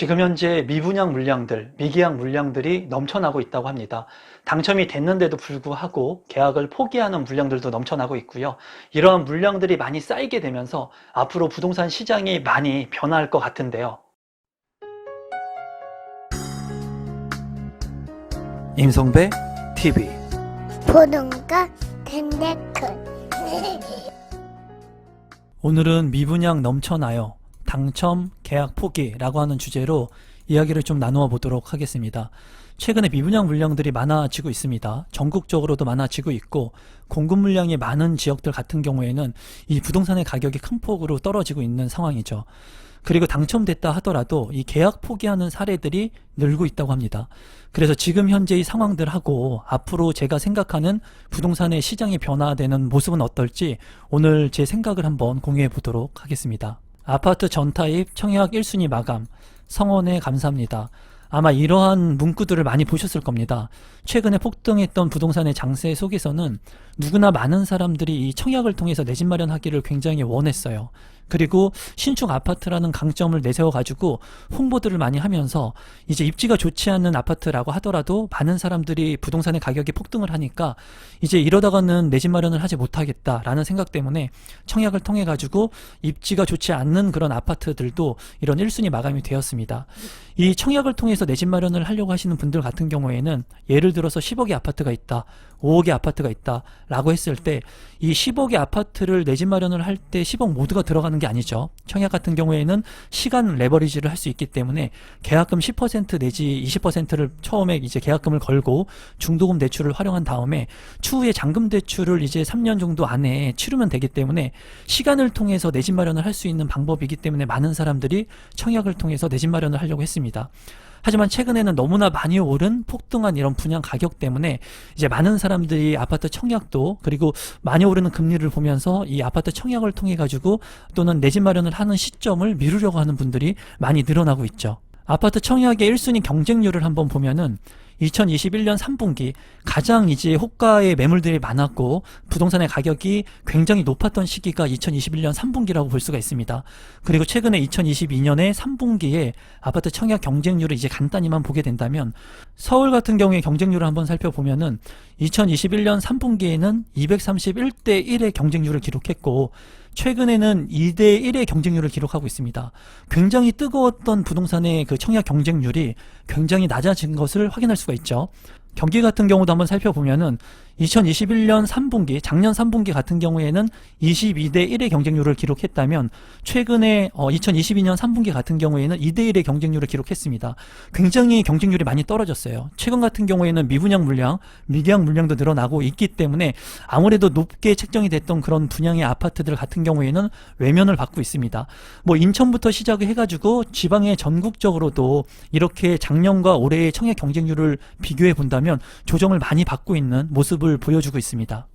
지금 현재 미분양 물량들, 미계약 물량들이 넘쳐나고 있다고 합니다. 당첨이 됐는데도 불구하고 계약을 포기하는 물량들도 넘쳐나고 있고요. 이러한 물량들이 많이 쌓이게 되면서 앞으로 부동산 시장이 많이 변화할 것 같은데요. 임성배 TV 보는가 텐데크 오늘은 미분양 넘쳐나요. 당첨, 계약 포기라고 하는 주제로 이야기를 좀 나누어 보도록 하겠습니다. 최근에 미분양 물량들이 많아지고 있습니다. 전국적으로도 많아지고 있고 공급 물량이 많은 지역들 같은 경우에는 이 부동산의 가격이 큰 폭으로 떨어지고 있는 상황이죠. 그리고 당첨됐다 하더라도 이 계약 포기하는 사례들이 늘고 있다고 합니다. 그래서 지금 현재 이 상황들하고 앞으로 제가 생각하는 부동산의 시장이 변화되는 모습은 어떨지 오늘 제 생각을 한번 공유해 보도록 하겠습니다. 아파트 전타입 청약 1순위 마감, 성원에 감사합니다. 아마 이러한 문구들을 많이 보셨을 겁니다. 최근에 폭등했던 부동산의 장세 속에서는 누구나 많은 사람들이 이 청약을 통해서 내 집 마련하기를 굉장히 원했어요. 그리고 신축 아파트라는 강점을 내세워가지고 홍보들을 많이 하면서 이제 입지가 좋지 않는 아파트라고 하더라도 많은 사람들이 부동산의 가격이 폭등을 하니까 이제 이러다가는 내 집 마련을 하지 못하겠다라는 생각 때문에 청약을 통해 가지고 입지가 좋지 않는 그런 아파트들도 이런 1순위 마감이 되었습니다. 이 청약을 통해서 내 집 마련을 하려고 하시는 분들 같은 경우에는 예를 들어서 10억의 아파트가 있다, 5억의 아파트가 있다 라고 했을 때 이 10억의 아파트를 내 집 마련을 할 때 10억 모두가 들어가는 게 아니죠. 청약 같은 경우에는 시간 레버리지를 할 수 있기 때문에 계약금 10% 내지 20%를 처음에 이제 계약금을 걸고 중도금 대출을 활용한 다음에 추후에 잔금 대출을 이제 3년 정도 안에 치르면 되기 때문에 시간을 통해서 내 집 마련을 할 수 있는 방법이기 때문에 많은 사람들이 청약을 통해서 내 집 마련을 하려고 했습니다. 하지만 최근에는 너무나 많이 오른 폭등한 이런 분양 가격 때문에 이제 많은 사람들이 아파트 청약도 그리고 많이 오르는 금리를 보면서 이 아파트 청약을 통해 가지고 또는 내 집 마련을 하는 시점을 미루려고 하는 분들이 많이 늘어나고 있죠. 아파트 청약의 1순위 경쟁률을 한번 보면은 2021년 3분기 가장 이제 호가의 매물들이 많았고 부동산의 가격이 굉장히 높았던 시기가 2021년 3분기라고 볼 수가 있습니다. 그리고 최근에 2022년에 3분기에 아파트 청약 경쟁률을 이제 간단히만 보게 된다면 서울 같은 경우에 경쟁률을 한번 살펴보면은 2021년 3분기에는 231대 1의 경쟁률을 기록했고 최근에는 2대 1의 경쟁률을 기록하고 있습니다. 굉장히 뜨거웠던 부동산의 그 청약 경쟁률이 굉장히 낮아진 것을 확인할 수가 있죠. 경기 같은 경우도 한번 살펴보면은 2021년 3분기, 작년 3분기 같은 경우에는 22대 1의 경쟁률을 기록했다면 최근에 2022년 3분기 같은 경우에는 2대 1의 경쟁률을 기록했습니다. 굉장히 경쟁률이 많이 떨어졌어요. 최근 같은 경우에는 미분양 물량, 미계약 물량도 늘어나고 있기 때문에 아무래도 높게 책정이 됐던 그런 분양의 아파트들 같은 경우에는 외면을 받고 있습니다. 뭐 인천부터 시작을 해가지고 지방의 전국적으로도 이렇게 작년과 올해의 청약 경쟁률을 비교해 본다면 조정을 많이 받고 있는 모습을 보여주고 있습니다.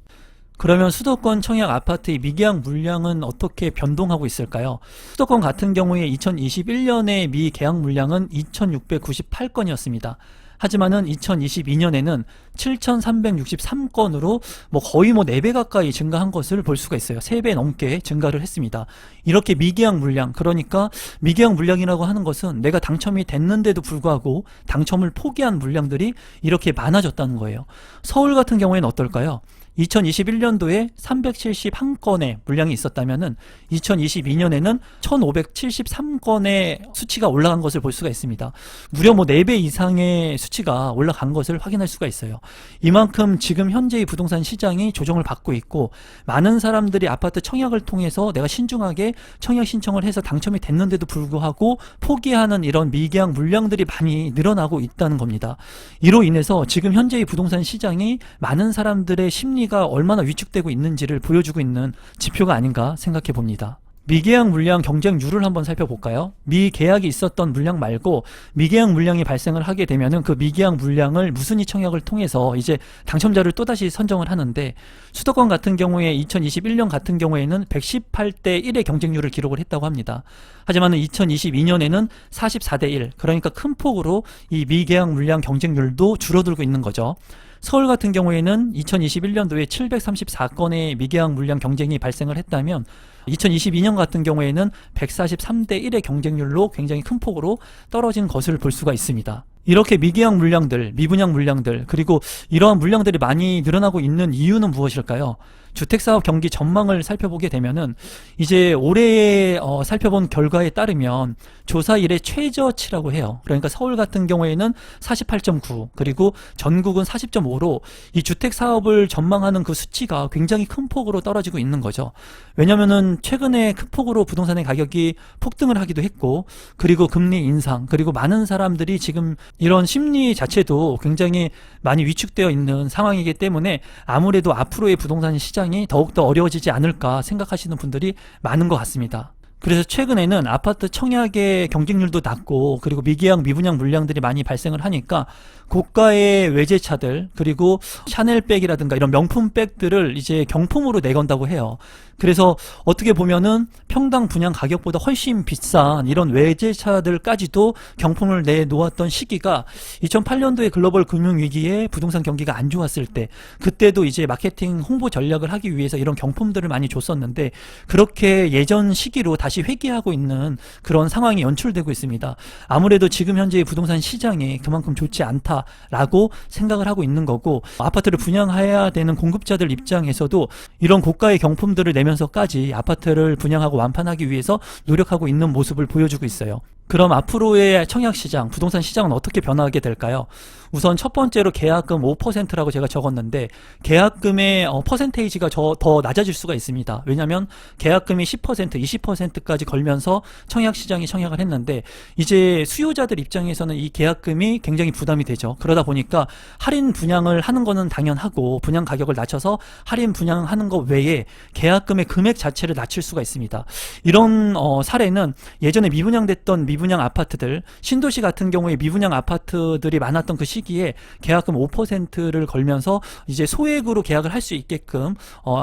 그러면 수도권 청약 아파트의 미계약 물량은 어떻게 변동하고 있을까요? 수도권 같은 경우에 2021년에 미계약 물량은 2698건이었습니다. 하지만은 2022년에는 7363건으로 거의 4배 가까이 증가한 것을 볼 수가 있어요. 3배 넘게 증가를 했습니다. 이렇게 미계약 물량, 그러니까 미계약 물량이라고 하는 것은 내가 당첨이 됐는데도 불구하고 당첨을 포기한 물량들이 이렇게 많아졌다는 거예요. 서울 같은 경우에는 어떨까요? 2021년도에 371건의 물량이 있었다면은 2022년에는 1573건의 수치가 올라간 것을 볼 수가 있습니다. 무려 4배 이상의 수치가 올라간 것을 확인할 수가 있어요. 이만큼 지금 현재의 부동산 시장이 조정을 받고 있고 많은 사람들이 아파트 청약을 통해서 내가 신중하게 청약 신청을 해서 당첨이 됐는데도 불구하고 포기하는 이런 미계약 물량들이 많이 늘어나고 있다는 겁니다. 이로 인해서 지금 현재의 부동산 시장이 많은 사람들의 심리가 얼마나 위축되고 있는지를 보여주고 있는 지표가 아닌가 생각해 봅니다. 미계약 물량 경쟁률을 한번 살펴볼까요? 미계약이 있었던 물량 말고 미계약 물량이 발생을 하게 되면은 그 미계약 물량을 무순위 청약을 통해서 이제 당첨자를 또다시 선정을 하는데 수도권 같은 경우에 2021년 같은 경우에는 118대 1의 경쟁률을 기록을 했다고 합니다. 하지만 2022년에는 44대 1, 그러니까 큰 폭으로 이 미계약 물량 경쟁률도 줄어들고 있는 거죠. 서울 같은 경우에는 2021년도에 734건의 미계약 물량 경쟁이 발생을 했다면 2022년 같은 경우에는 143대 1의 경쟁률로 굉장히 큰 폭으로 떨어진 것을 볼 수가 있습니다. 이렇게 미계약 물량들, 미분양 물량들, 그리고 이러한 물량들이 많이 늘어나고 있는 이유는 무엇일까요? 주택사업 경기 전망을 살펴보게 되면은 이제 올해 살펴본 결과에 따르면 조사 이래 최저치라고 해요. 그러니까 서울 같은 경우에는 48.9, 그리고 전국은 40.5로 이 주택사업을 전망하는 그 수치가 굉장히 큰 폭으로 떨어지고 있는 거죠. 왜냐면은 최근에 큰 폭으로 부동산의 가격이 폭등을 하기도 했고, 그리고 금리 인상, 그리고 많은 사람들이 지금 이런 심리 자체도 굉장히 많이 위축되어 있는 상황이기 때문에 아무래도 앞으로의 부동산 시장이 더욱더 어려워지지 않을까 생각하시는 분들이 많은 것 같습니다. 그래서 최근에는 아파트 청약의 경쟁률도 낮고, 그리고 미계약 미분양 물량들이 많이 발생을 하니까 고가의 외제차들, 그리고 샤넬백이라든가 이런 명품 백들을 이제 경품으로 내건다고 해요. 그래서 어떻게 보면은 평당 분양 가격보다 훨씬 비싼 이런 외제차들까지도 경품을 내놓았던 시기가 2008년도에 글로벌 금융위기에 부동산 경기가 안 좋았을 때, 그때도 이제 마케팅 홍보 전략을 하기 위해서 이런 경품들을 많이 줬었는데, 그렇게 예전 시기로 다시 회귀하고 있는 그런 상황이 연출되고 있습니다. 아무래도 지금 현재의 부동산 시장이 그만큼 좋지 않다라고 생각을 하고 있는 거고, 아파트를 분양해야 되는 공급자들 입장에서도 이런 고가의 경품들을 내면서까지 아파트를 분양하고 완판하기 위해서 노력하고 있는 모습을 보여주고 있어요. 그럼 앞으로의 청약시장, 부동산 시장은 어떻게 변화하게 될까요? 우선 첫 번째로 계약금 5%라고 제가 적었는데, 계약금의 퍼센테이지가 더 낮아질 수가 있습니다. 왜냐하면 계약금이 10%, 20%까지 걸면서 청약시장이 청약을 했는데, 이제 수요자들 입장에서는 이 계약금이 굉장히 부담이 되죠. 그러다 보니까 할인 분양을 하는 거는 당연하고, 분양 가격을 낮춰서 할인 분양하는 것 외에 계약금의 금액 자체를 낮출 수가 있습니다. 이런 사례는 예전에 미분양됐던 미분양 아파트들, 신도시 같은 경우에 미분양 아파트들이 많았던 그 시기에 계약금 5%를 걸면서 이제 소액으로 계약을 할 수 있게끔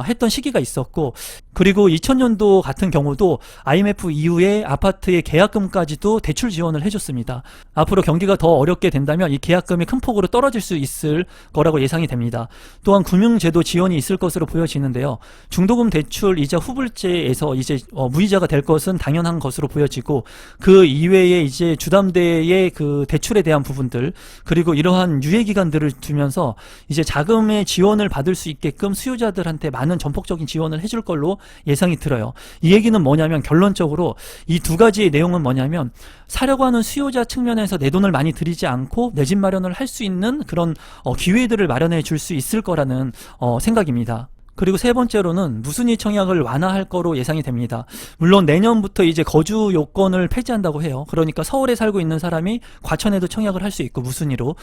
했던 시기가 있었고, 그리고 2000년도 같은 경우도 IMF 이후에 아파트의 계약금까지도 대출 지원을 해줬습니다. 앞으로 경기가 더 어렵게 된다면 이 계약금이 큰 폭으로 떨어질 수 있을 거라고 예상이 됩니다. 또한 금융제도 지원이 있을 것으로 보여지는데요. 중도금 대출 이자 후불제에서 이제 무이자가 될 것은 당연한 것으로 보여지고, 그 이외에 이제 주담대의 그 대출에 대한 부분들, 그리고 이러한 유예 기간들을 두면서 이제 자금의 지원을 받을 수 있게끔 수요자들한테 많은 전폭적인 지원을 해줄 걸로 예상이 들어요. 이 얘기는 뭐냐면, 결론적으로 이 두 가지의 내용은 뭐냐면, 사려고 하는 수요자 측면에서 내 돈을 많이 들이지 않고 내 집 마련을 할 수 있는 그런 기회들을 마련해 줄 수 있을 거라는 생각입니다. 그리고 세 번째로는 무순위 청약을 완화할 거로 예상이 됩니다. 물론 내년부터 이제 거주 요건을 폐지한다고 해요. 그러니까 서울에 살고 있는 사람이 과천에도 청약을 할 수 있고, 무순위로.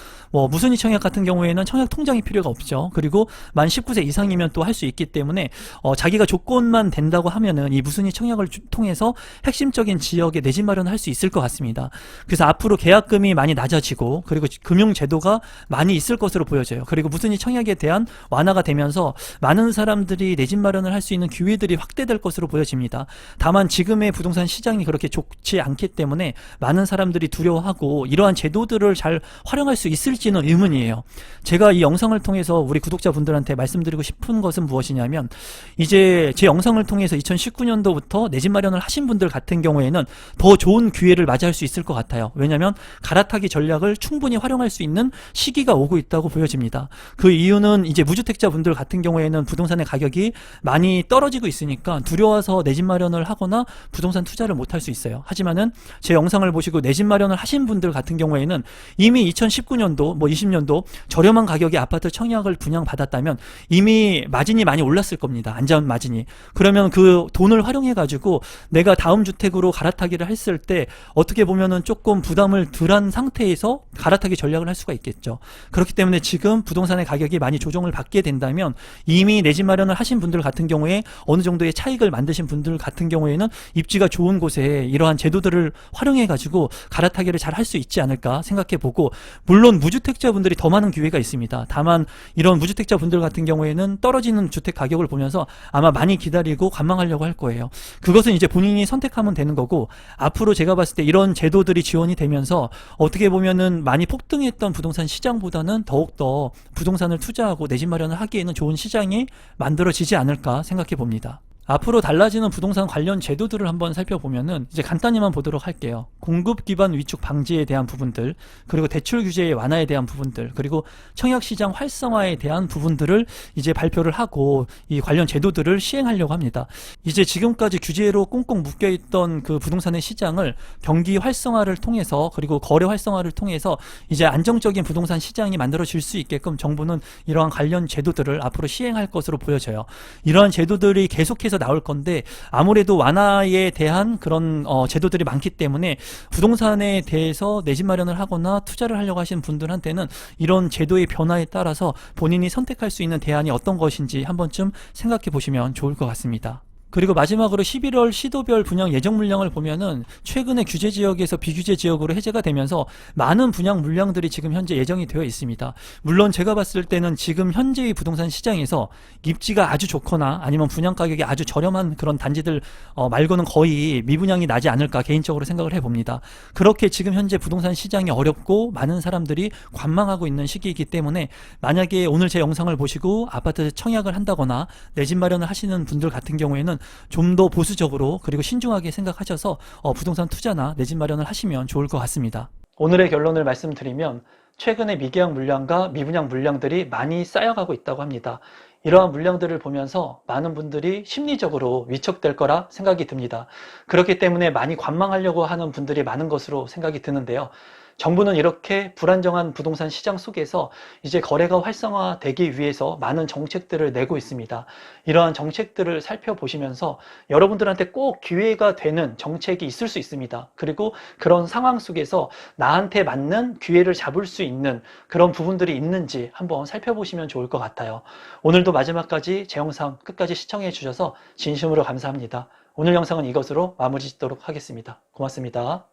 무순위 청약 같은 경우에는 청약 통장이 필요가 없죠. 그리고 만 19세 이상이면 또 할 수 있기 때문에 자기가 조건만 된다고 하면은 이 무순위 청약을 통해서 핵심적인 지역에 내 집 마련을 할 수 있을 것 같습니다. 그래서 앞으로 계약금이 많이 낮아지고, 그리고 금융제도가 많이 있을 것으로 보여져요. 그리고 무순위 청약에 대한 완화가 되면서 많은 사람들이 내 집 마련을 할 수 있는 기회들이 확대될 것으로 보여집니다. 다만 지금의 부동산 시장이 그렇게 좋지 않기 때문에 많은 사람들이 두려워하고, 이러한 제도들을 잘 활용할 수 있을지는 의문이에요. 제가 이 영상을 통해서 우리 구독자분들한테 말씀드리고 싶은 것은 무엇이냐면, 이제 제 영상을 통해서 2019년도부터 내 집 마련을 하신 분들 같은 경우에는 더 좋은 기회를 맞이할 수 있을 것 같아요. 왜냐하면 갈아타기 전략을 충분히 활용할 수 있는 시기가 오고 있다고 보여집니다. 그 이유는 이제 무주택자분들 같은 경우에는 부동산의 가격이 많이 떨어지고 있으니까 두려워서 내 집 마련을 하거나 부동산 투자를 못할 수 있어요. 하지만은 제 영상을 보시고 내 집 마련을 하신 분들 같은 경우에는 이미 2019년도 20년도 저렴한 가격의 아파트 청약을 분양받았다면 이미 마진이 많이 올랐을 겁니다. 안전 마진이. 그러면 그 돈을 활용해 가지고 내가 다음 주택으로 갈아타기를 했을 때 어떻게 보면은 조금 부담을 덜한 상태에서 갈아타기 전략을 할 수가 있겠죠. 그렇기 때문에 지금 부동산의 가격이 많이 조정을 받게 된다면, 이미 내 집 마련을 하신 분들 같은 경우에 어느 정도의 차익을 만드신 분들 같은 경우에는 입지가 좋은 곳에 이러한 제도들을 활용해 가지고 갈아타기를 잘 할 수 있지 않을까 생각해 보고, 물론 무주택자분들이 더 많은 기회가 있습니다. 다만 이런 무주택자분들 같은 경우에는 떨어지는 주택 가격을 보면서 아마 많이 기다리고 관망하려고 할 거예요. 그것은 이제 본인이 선택하면 되는 거고, 앞으로 제가 봤을 때 이런 제도들이 지원이 되면서 어떻게 보면은 많이 폭등했던 부동산 시장보다는 더욱더 부동산을 투자하고 내 집 마련을 하기에는 좋은 시장이 만들어지지 않을까 생각해 봅니다. 앞으로 달라지는 부동산 관련 제도들을 한번 살펴보면은 이제 간단히만 보도록 할게요. 공급 기반 위축 방지에 대한 부분들, 그리고 대출 규제의 완화에 대한 부분들, 그리고 청약 시장 활성화에 대한 부분들을 이제 발표를 하고 이 관련 제도들을 시행하려고 합니다. 이제 지금까지 규제로 꽁꽁 묶여 있던 그 부동산의 시장을 경기 활성화를 통해서, 그리고 거래 활성화를 통해서 이제 안정적인 부동산 시장이 만들어질 수 있게끔 정부는 이러한 관련 제도들을 앞으로 시행할 것으로 보여져요. 이러한 제도들이 계속해서 나올 건데 아무래도 완화에 대한 그런 제도들이 많기 때문에 부동산에 대해서 내 집 마련을 하거나 투자를 하려고 하시는 분들한테는 이런 제도의 변화에 따라서 본인이 선택할 수 있는 대안이 어떤 것인지 한 번쯤 생각해 보시면 좋을 것 같습니다. 그리고 마지막으로 11월 시도별 분양 예정 물량을 보면은 최근에 규제 지역에서 비규제 지역으로 해제가 되면서 많은 분양 물량들이 지금 현재 예정이 되어 있습니다. 물론 제가 봤을 때는 지금 현재의 부동산 시장에서 입지가 아주 좋거나 아니면 분양 가격이 아주 저렴한 그런 단지들 말고는 거의 미분양이 나지 않을까 개인적으로 생각을 해봅니다. 그렇게 지금 현재 부동산 시장이 어렵고 많은 사람들이 관망하고 있는 시기이기 때문에 만약에 오늘 제 영상을 보시고 아파트 청약을 한다거나 내 집 마련을 하시는 분들 같은 경우에는 좀 더 보수적으로 그리고 신중하게 생각하셔서 부동산 투자나 내 집 마련을 하시면 좋을 것 같습니다. 오늘의 결론을 말씀드리면 최근에 미계약 물량과 미분양 물량들이 많이 쌓여가고 있다고 합니다. 이러한 물량들을 보면서 많은 분들이 심리적으로 위축될 거라 생각이 듭니다. 그렇기 때문에 많이 관망하려고 하는 분들이 많은 것으로 생각이 드는데요. 정부는 이렇게 불안정한 부동산 시장 속에서 이제 거래가 활성화되기 위해서 많은 정책들을 내고 있습니다. 이러한 정책들을 살펴보시면서 여러분들한테 꼭 기회가 되는 정책이 있을 수 있습니다. 그리고 그런 상황 속에서 나한테 맞는 기회를 잡을 수 있는 그런 부분들이 있는지 한번 살펴보시면 좋을 것 같아요. 오늘도 마지막까지 제 영상 끝까지 시청해 주셔서 진심으로 감사합니다. 오늘 영상은 이것으로 마무리 짓도록 하겠습니다. 고맙습니다.